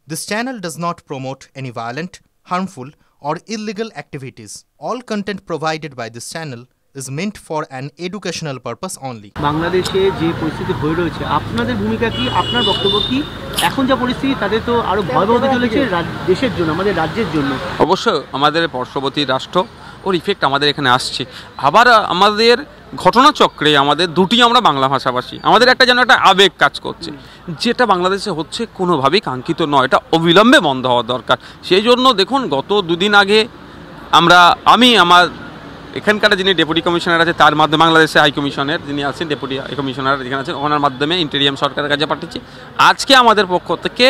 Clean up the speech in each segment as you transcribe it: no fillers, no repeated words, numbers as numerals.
This channel does not promote any violent, harmful, or illegal activities. All content provided by this channel is meant for an educational purpose only. বাংলাদেশে যে পরিস্থিতি হয়ে রয়েছে আপনাদের ভূমিকা কি, আপনার বক্তব্য কি? এখন যা পরিস্থিতি তাতে তো আরো ভয়াবহ হতে চলেছে দেশের জন্য, আমাদের রাজ্যের জন্য। অবশ্য আমাদের পার্শ্ববর্তী রাষ্ট্র ওর ইফেক্ট আমাদের এখানে আসছে। আবার আমাদের ঘটনাচক্রে আমাদের দুটি আমরা বাংলা ভাষাভাষী, আমাদের একটা যেন একটা আবেগ কাজ করছে, যেটা বাংলাদেশে হচ্ছে কোনোভাবেই কাঙ্ক্ষিত নয়, এটা অবিলম্বে বন্ধ হওয়া দরকার। সেই জন্য দেখুন, গত দুদিন আগে আমি আমার এখানকার যিনি ডেপুটি কমিশনার আছে তার মাধ্যমে, বাংলাদেশের হাই কমিশনের যিনি আছেন ডেপুটি হাই কমিশনার যেখানে আছেন ওনার মাধ্যমে ইন্টেরিয়াম সরকারের কাছে পাঠিয়েছি। আজকে আমাদের পক্ষ থেকে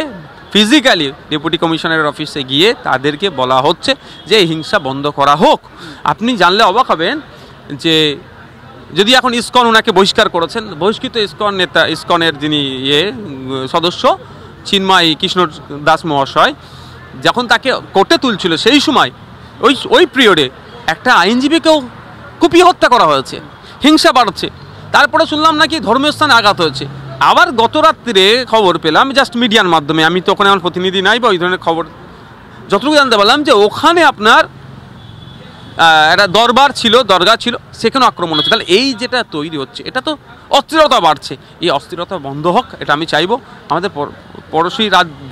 ফিজিক্যালি ডেপুটি কমিশনারের অফিসে গিয়ে তাদেরকে বলা হচ্ছে যে এই হিংসা বন্ধ করা হোক। আপনি জানলে অবাক হবেন যে যদি এখন ইসকন ওনাকে বহিষ্কার করেছেন, বহিষ্কৃত ইসকন নেতা, ইসকনের যিনি সদস্য চিন্ময় কৃষ্ণ দাস মহাশয় যখন তাকে কোর্টে তুলছিল, সেই সময় ওই পিরিয়ডে একটা আইনজীবীকেও কুপিয়ে হত্যা করা হয়েছে, হিংসা বাড়ছে। তারপরে শুনলাম নাকি ধর্মীয় স্থানে আঘাত হয়েছে। আবার গত রাত্রে খবর পেলাম জাস্ট মিডিয়ার মাধ্যমে, আমি তো ওখানে আমার প্রতিনিধি নাই বা ওই ধরনের খবর, যতটুকু জানতে পারলাম যে ওখানে আপনার একটা দরগা ছিল, সেখানেও আক্রমণ হচ্ছে। তাহলে এই যেটা তৈরি হচ্ছে, এটা তো অস্থিরতা বাড়ছে। এই অস্থিরতা বন্ধ হোক, এটা আমি চাইবো। আমাদের পড়োশী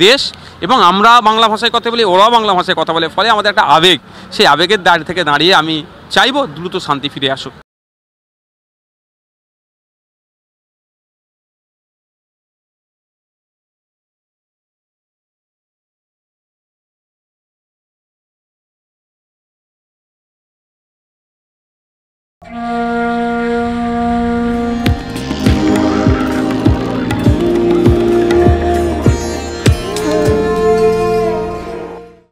দেশ এবং আমরা বাংলা ভাষায় কথা বলি, ওরাও বাংলা ভাষায় কথা বলে, ফলে আমাদের একটা আবেগ, সেই আবেগের থেকে দাঁড়িয়ে আমি চাইবো দ্রুত শান্তি ফিরে আসুক।